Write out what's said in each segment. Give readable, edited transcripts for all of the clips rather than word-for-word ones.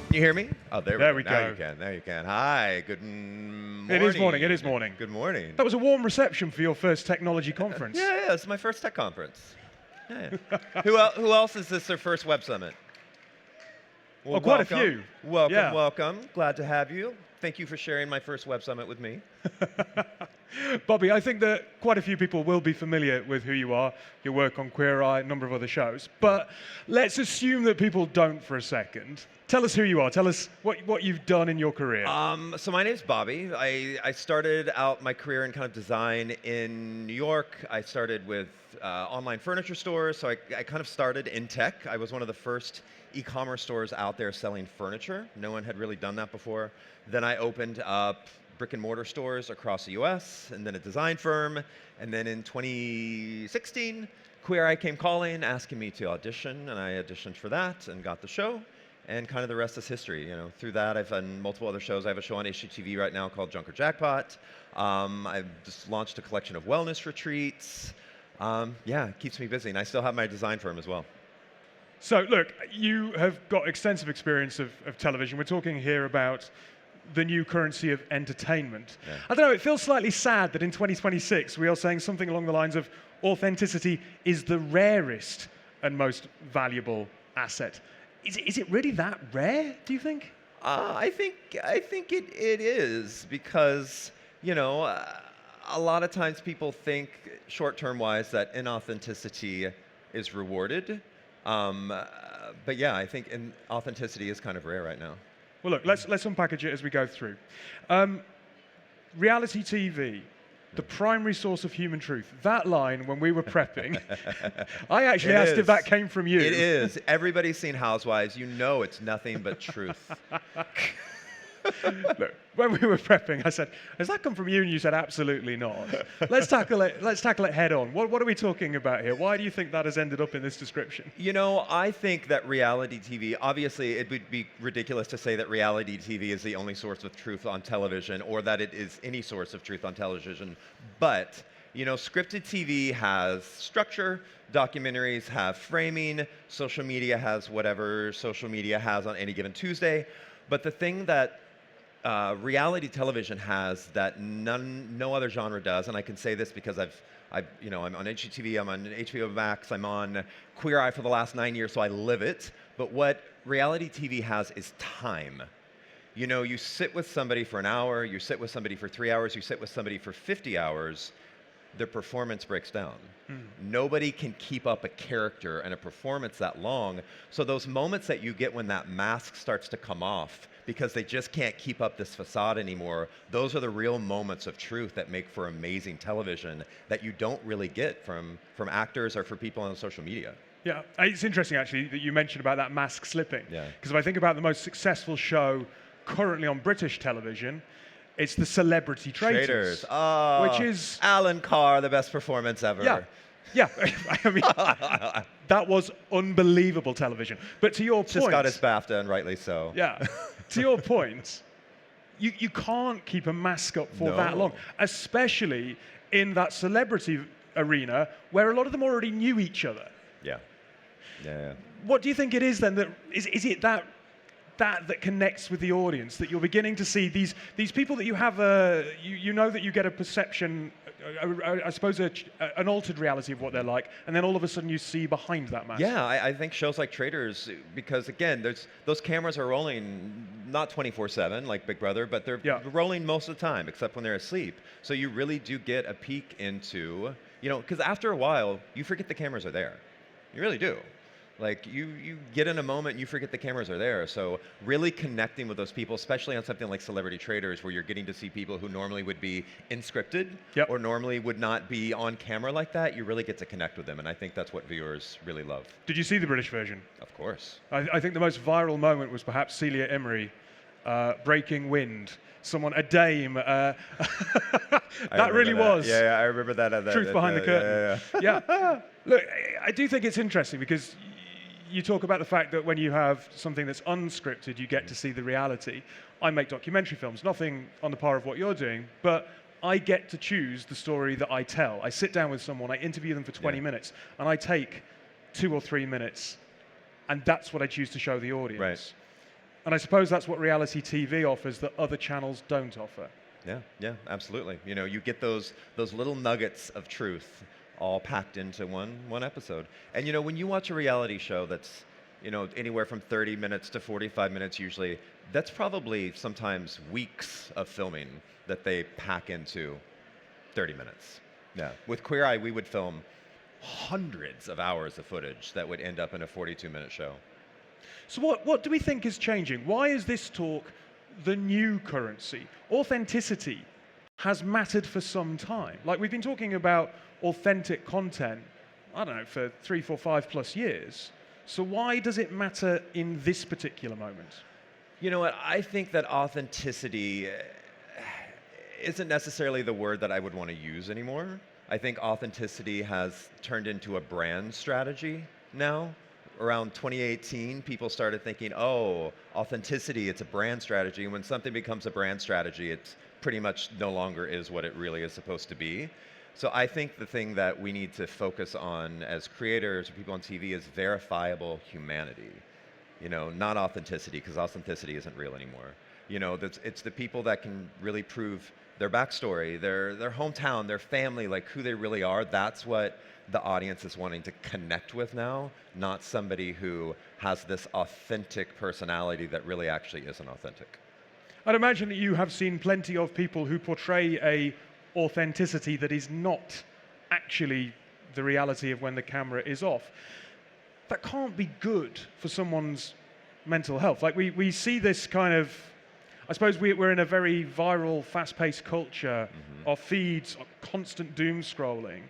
Can you hear me? Oh, There we go. Now go. you can. Now you can. Hi. Good morning. It is morning. It is morning. Good morning. That was a warm reception for your first technology conference. Yeah, it's my first tech conference. Yeah. Who else is this their first web summit? Well, Quite welcome. a few. Welcome, Yeah. welcome. Glad to have you. Thank you for sharing my first web summit with me. Bobby, I think that quite a few people will be familiar with who you are, your work on Queer Eye, a number of other shows. But let's assume that people don't for a second. Tell us who you are. Tell us what you've done in your career. So my name's Bobby. I started out my career in kind of design in New York. I started with online furniture stores, so I kind of started in tech. I was one of the first e-commerce stores out there selling furniture. No one had really done that before. Then I opened up brick and mortar stores across the US, and then a design firm. And then in 2016, Queer Eye came calling, asking me to audition, and I auditioned for that and got the show. And kind of the rest is history. You know, through that, I've done multiple other shows. I have a show on HGTV right now called Junker Jackpot. I've just launched a collection of wellness retreats. Yeah, it keeps me busy, and I still have my design firm as well. So look, you have got extensive experience of television. We're talking here about the new currency of entertainment. Yeah. I don't know, it feels slightly sad that in 2026 we are saying something along the lines of authenticity is the rarest and most valuable asset. Is it really that rare, do you think? I think it is because, you know, a lot of times people think short-term wise that inauthenticity is rewarded. But yeah, I think authenticity is kind of rare right now. Well, look, let's unpackage it as we go through. Reality TV, the primary source of human truth. That line, when we were prepping, I actually asked if that came from you. It is. Everybody's seen Housewives. You know it's nothing but truth. Look, when we were prepping, I said, "Has that come from you?" And you said, "Absolutely not." Let's tackle it head on. What are we talking about here? Why do you think that has ended up in this description? You know, I think that reality TV, obviously it would be ridiculous to say that reality TV is the only source of truth on television or that it is any source of truth on television. But, you know, scripted TV has structure, documentaries have framing, social media has whatever social media has on any given Tuesday. But the thing that reality television has that no other genre does, and I can say this because I'm on HGTV, I'm on HBO Max, I'm on Queer Eye for the last 9 years, so I live it. But what reality TV has is time. You know, you sit with somebody for an hour, you sit with somebody for 3 hours, you sit with somebody for 50 hours, their performance breaks down. Nobody can keep up a character and a performance that long. So those moments that you get when that mask starts to come off because they just can't keep up this facade anymore, those are the real moments of truth that make for amazing television that you don't really get from actors or for people on social media. Yeah, it's interesting actually that you mentioned about that mask slipping. Yeah. Because if I think about the most successful show currently on British television, it's the Celebrity Traitors. Oh, which is Alan Carr, the best performance ever. Yeah. I mean, that was unbelievable television. But to your point, Just got his BAFTA, and rightly so. Yeah. To your point, you can't keep a mask up for that long, especially in that celebrity arena where a lot of them already knew each other. Yeah. What do you think it is then that is it that connects with the audience, that you're beginning to see these people that you have you know that you get a perception, I suppose an altered reality of what they're like, and then all of a sudden you see behind that mask. Yeah, I think shows like Traitors, because again, those cameras are rolling not 24/7 like Big Brother, but they're rolling most of the time, except when they're asleep. So you really do get a peek into, you know, because after a while, you forget the cameras are there. You really do. Like, you get in a moment and you forget the cameras are there. So really connecting with those people, especially on something like Celebrity Traitors, where you're getting to see people who normally would be inscripted or normally would not be on camera like that, you really get to connect with them. And I think that's what viewers really love. Did you see the British version? Of course. I think the most viral moment was perhaps Celia Imrie, Breaking Wind. A dame. That really was. Yeah, I remember that. Truth behind the curtain. Yeah. Look, I do think it's interesting because you talk about the fact that when you have something that's unscripted, you get to see the reality. I make documentary films, nothing on the par of what you're doing, but I get to choose the story that I tell. I sit down with someone, I interview them for 20 minutes, and I take 2 or 3 minutes, and that's what I choose to show the audience. And I suppose that's what reality TV offers that other channels don't offer. Yeah, yeah, absolutely. You know, you get those little nuggets of truth all packed into one episode. And you know, when you watch a reality show that's, you know, anywhere from 30 minutes to 45 minutes usually, that's probably sometimes weeks of filming that they pack into 30 minutes. Yeah. With Queer Eye, we would film hundreds of hours of footage that would end up in a 42-minute show. So what do we think is changing? Why is this talk the new currency? Authenticity has mattered for some time. Like, we've been talking about authentic content, I don't know, for 3, 4, 5+ years. So why does it matter in this particular moment? You know what? I think that authenticity isn't necessarily the word that I would want to use anymore. I think authenticity has turned into a brand strategy now. Around 2018, people started thinking, oh, authenticity, it's a brand strategy. And when something becomes a brand strategy, it's pretty much no longer is what it really is supposed to be. So I think the thing that we need to focus on as creators or people on TV is verifiable humanity. You know, not authenticity, because authenticity isn't real anymore. You know, it's the people that can really prove their backstory, their hometown, their family, like who they really are. That's what the audience is wanting to connect with now, not somebody who has this authentic personality that really actually isn't authentic. I'd imagine that you have seen plenty of people who portray a authenticity that is not actually the reality of when the camera is off. That can't be good for someone's mental health. Like, we see this kind of, I suppose we're in a very viral, fast-paced culture. Our feeds are constant doom scrolling.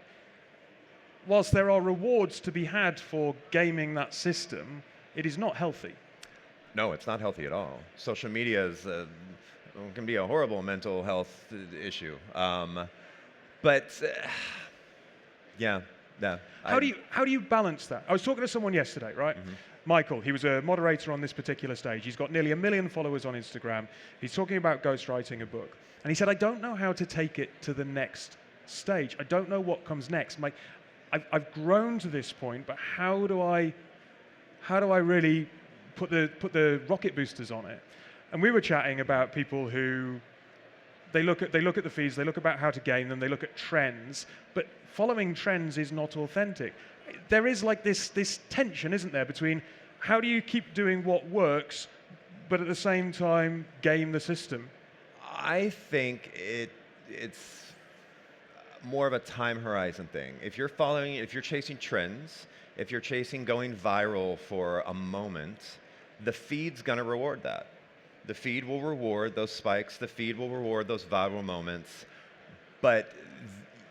Whilst there are rewards to be had for gaming that system, it is not healthy. No, it's not healthy at all. Social media is can be a horrible mental health issue. Yeah. How do you balance that? I was talking to someone yesterday, right? Michael, he was a moderator on this particular stage. He's got nearly 1 million followers on Instagram. He's talking about ghostwriting a book. And he said, I don't know how to take it to the next stage. I don't know what comes next. I've grown to this point, but how do I really put the rocket boosters on it? And we were chatting about people who they look at the feeds, they look about how to game them, they look at trends, but following trends is not authentic. There is like this tension, isn't there, between how do you keep doing what works, but at the same time game the system? I think it's more of a time horizon thing. If you're chasing trends, if you're chasing going viral for a moment, the feed's gonna reward that. The feed will reward those spikes, the feed will reward those viral moments, but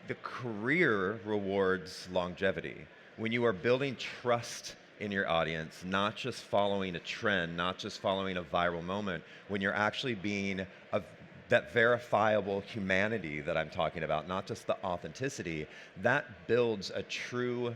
the career rewards longevity. When you are building trust in your audience, not just following a trend, not just following a viral moment, when you're actually being that verifiable humanity that I'm talking about, not just the authenticity, that builds a true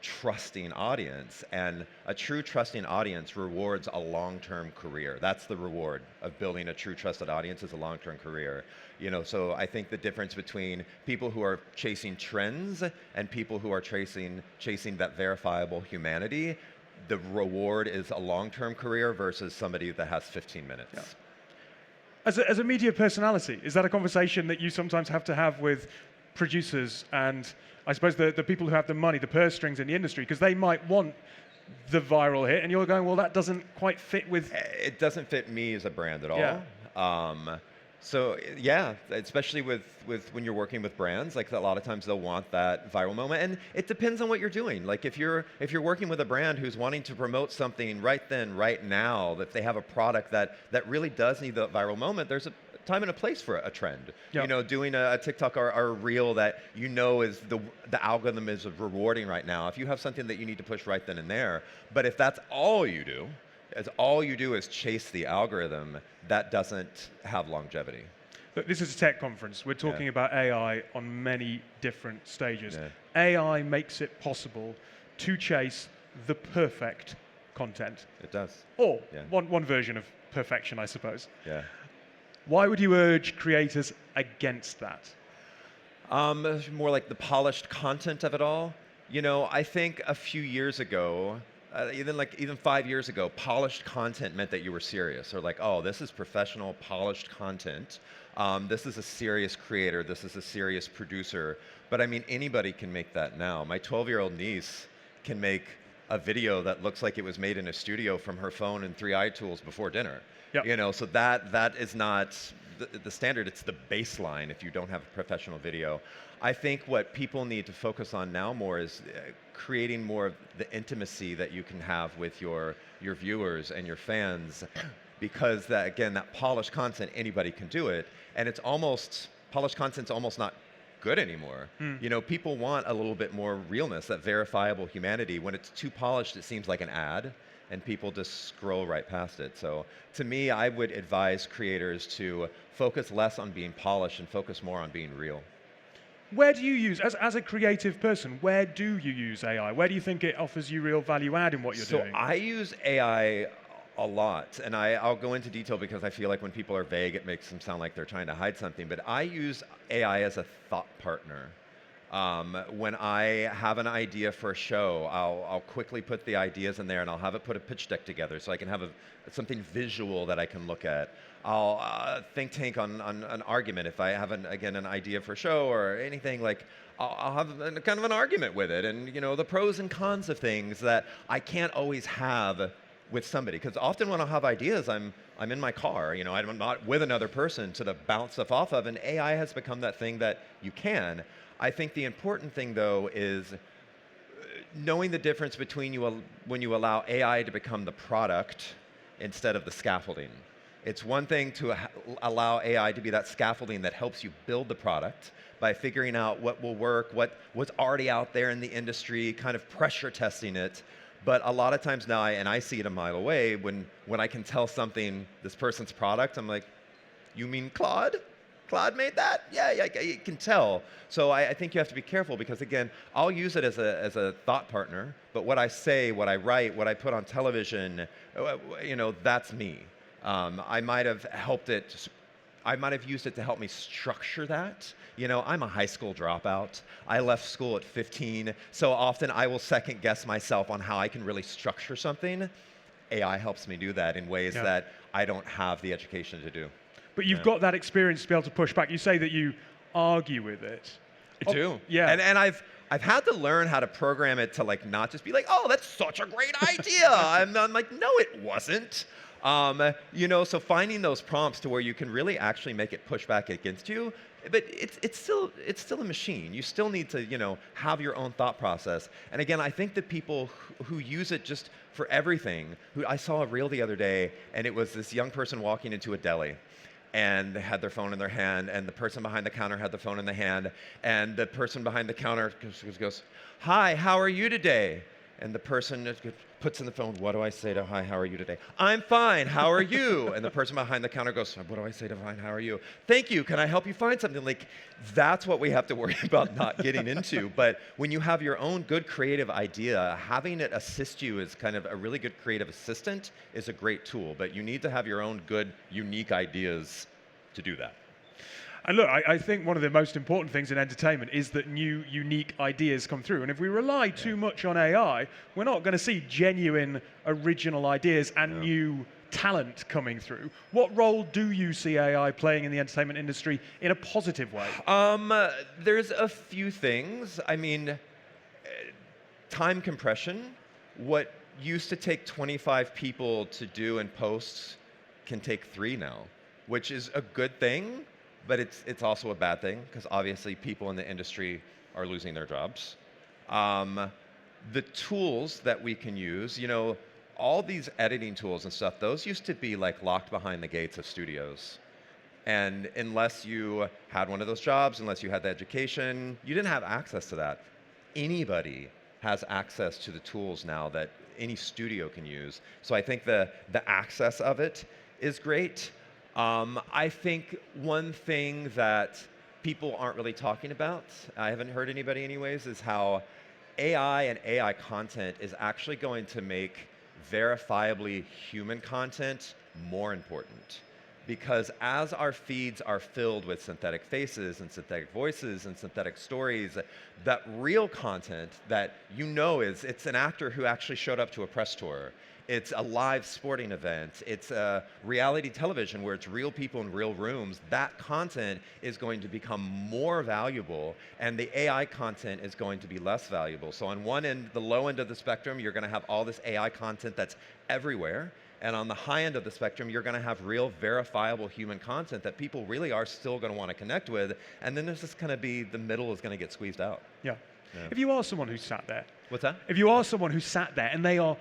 trusting audience, and a true trusting audience rewards a long-term career. That's the reward of building a true trusted audience, is a long-term career. You know, so I think the difference between people who are chasing trends and people who are chasing that verifiable humanity, the reward is a long-term career versus somebody that has 15 minutes. Yeah. As a media personality, is that a conversation that you sometimes have to have with producers and I suppose the people who have the money, the purse strings in the industry, because they might want the viral hit, and you're going, well, that doesn't quite fit with... It doesn't fit me as a brand at all. Yeah. So yeah, especially with when you're working with brands, like a lot of times they'll want that viral moment, and it depends on what you're doing. Like if you're working with a brand who's wanting to promote something right then, right now, if they have a product that really does need the viral moment, there's a time and a place for a trend. Yep. You know, doing a TikTok or a reel that you know is the algorithm is rewarding right now. If you have something that you need to push right then and there, but if that's all you do, is chase the algorithm, that doesn't have longevity. Look, this is a tech conference. We're talking about AI on many different stages. Yeah. AI makes it possible to chase the perfect content. It does. Or one version of perfection, I suppose. Yeah. Why would you urge creators against that? More like the polished content of it all. You know, I think a few years ago, even 5 years ago, polished content meant that you were serious, or like, oh, this is professional, polished content. This is a serious creator. This is a serious producer. But I mean, anybody can make that now. My 12-year-old niece can make a video that looks like it was made in a studio from her phone and 3i tools before dinner. Yep. So that is not the standard. It's the baseline if you don't have a professional video. I think what people need to focus on now more is creating more of the intimacy that you can have with your viewers and your fans, because that, again, that polished content, anybody can do it, and polished content's almost not good anymore. People want a little bit more realness, that verifiable humanity. When it's too polished, it seems like an ad, and people just scroll right past it. So to me, I would advise creators to focus less on being polished and focus more on being real. Where do you use, as a creative person, where do you use AI? Where do you think it offers you real value add in what you're doing? So I use AI a lot, and I'll go into detail because I feel like when people are vague, it makes them sound like they're trying to hide something. But I use AI as a thought partner. When I have an idea for a show, I'll quickly put the ideas in there, and I'll have it put a pitch deck together so I can have something visual that I can look at. I'll think tank on an argument. If I have an idea for a show or anything, like I'll have kind of an argument with it, and the pros and cons of things that I can't always have with somebody. Because often when I have ideas, I'm in my car. I'm not with another person to bounce stuff off of, and AI has become that thing that you can. I think the important thing, though, is knowing the difference between when you allow AI to become the product instead of the scaffolding. It's one thing to allow AI to be that scaffolding that helps you build the product by figuring out what will work, what's already out there in the industry, kind of pressure testing it. But a lot of times now, and I see it a mile away, when I can tell something, this person's product, I'm like, you mean Claude? Claude made that? Yeah, you can tell. So I think you have to be careful, because again, I'll use it as a thought partner, but what I say, what I write, what I put on television, that's me. I might have used it to help me structure that. I'm a high school dropout. I left school at 15, so often I will second guess myself on how I can really structure something. AI helps me do that in ways that I don't have the education to do. But you've got that experience to be able to push back. You say that you argue with it. I do. Yeah. And I've had to learn how to program it to not just be like, oh, that's such a great idea. I'm like, no, it wasn't. So finding those prompts to where you can really actually make it push back against you, but it's still a machine. You still need to have your own thought process. And again, I think that people who use it just for everything. I saw a reel the other day, and it was this young person walking into a deli, and they had their phone in their hand, and the person behind the counter had the phone in the hand, and the person behind the counter goes, "Hi, how are you today?" And the person puts in the phone, "What do I say to hi, how are you today?" "I'm fine, how are you?" And the person behind the counter goes, "What do I say to fine, how are you?" "Thank you, can I help you find something?" Like, that's what we have to worry about not getting into. But when you have your own good creative idea, having it assist you as kind of a really good creative assistant is a great tool. But you need to have your own good, unique ideas to do that. And look, I think one of the most important things in entertainment is that new, unique ideas come through. And if we rely too much on AI, we're not going to see genuine, original ideas and new talent coming through. What role do you see AI playing in the entertainment industry in a positive way? There's a few things. I mean, time compression. What used to take 25 people to do in posts can take 3 now, which is a good thing. But it's also a bad thing, because obviously people in the industry are losing their jobs. The tools that we can use, all these editing tools and stuff, those used to be locked behind the gates of studios. And unless you had one of those jobs, unless you had the education, you didn't have access to that. Anybody has access to the tools now that any studio can use. So I think the access of it is great. I think one thing that people aren't really talking about, I haven't heard anybody anyways, is how AI and AI content is actually going to make verifiably human content more important. because as our feeds are filled with synthetic faces and synthetic voices and synthetic stories, that real content that it's an actor who actually showed up to a press tour. It's a live sporting event. It's a reality television where it's real people in real rooms. That content is going to become more valuable, and the AI content is going to be less valuable. So on one end, the low end of the spectrum, you're going to have all this AI content that's everywhere. And on the high end of the spectrum, you're going to have real verifiable human content that people really are still going to want to connect with. And then there's just going to be, the middle is going to get squeezed out. Yeah. Yeah. If you are someone who sat there, What's that? if you are someone who sat there and they are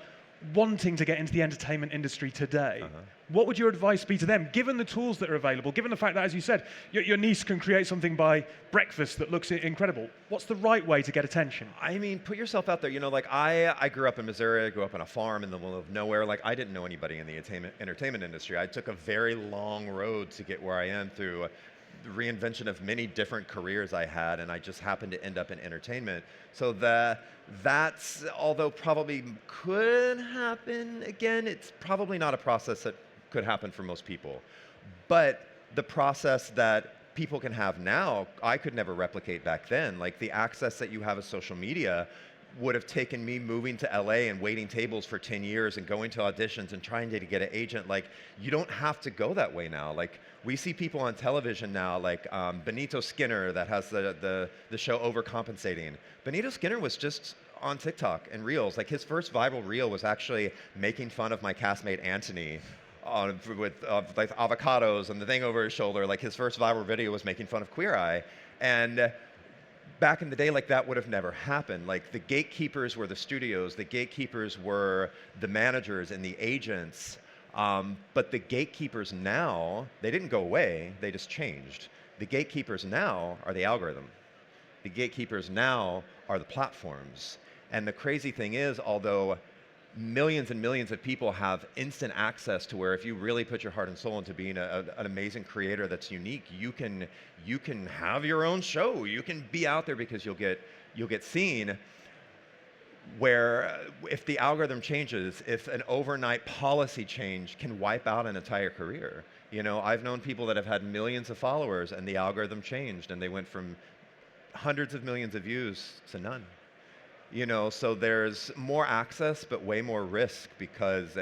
wanting to get into the entertainment industry today, what would your advice be to them, given the tools that are available, given the fact that, as you said, your niece can create something by breakfast that looks incredible? What's the right way to get attention? I mean, put yourself out there. You know, like I grew up in Missouri. I grew up on a farm in the middle of nowhere. Like, I didn't know anybody in the entertainment industry. I took a very long road to get where I am through the reinvention of many different careers I had, and I just happened to end up in entertainment. So that's, although probably could happen again, it's probably not a process that could happen for most people. But the process that people can have now, I could never replicate back then. Like, the access that you have of social media would have taken me moving to LA and waiting tables for 10 years and going to auditions and trying to get an agent. Like, you don't have to go that way now. Like, we see people on television now, like Benito Skinner, that has the show Overcompensating. Benito Skinner was just on TikTok and Reels. Like, his first viral reel was actually making fun of my castmate Anthony with like avocados and the thing over his shoulder. Like, his first viral video was making fun of Queer Eye. And back in the day, like, that would have never happened. Like, the gatekeepers were the studios, the gatekeepers were the managers and the agents. But the gatekeepers now, they didn't go away, they just changed. The gatekeepers now are the algorithm. The gatekeepers now are the platforms. And the crazy thing is, although millions and millions of people have instant access to where, if you really put your heart and soul into being an amazing creator that's unique, you can have your own show. You can be out there because you'll get seen. Where if the algorithm changes, if an overnight policy change can wipe out an entire career. You know, I've known people that have had millions of followers and the algorithm changed and they went from hundreds of millions of views to none. You know, so there's more access, but way more risk because,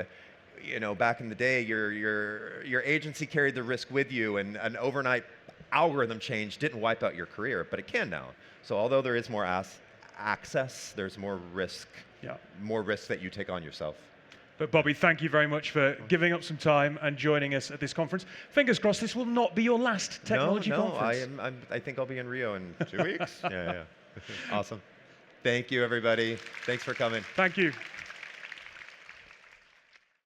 you know, back in the day, your agency carried the risk with you, and an overnight algorithm change didn't wipe out your career, but it can now. So although there is more access, there's more risk. Yeah. More risk that you take on yourself. But Bobby, thank you very much for giving up some time and joining us at this conference. Fingers crossed this will not be your last technology conference. No, I think I'll be in Rio in 2 weeks. Yeah. Awesome. Thank you, everybody. Thanks for coming. Thank you.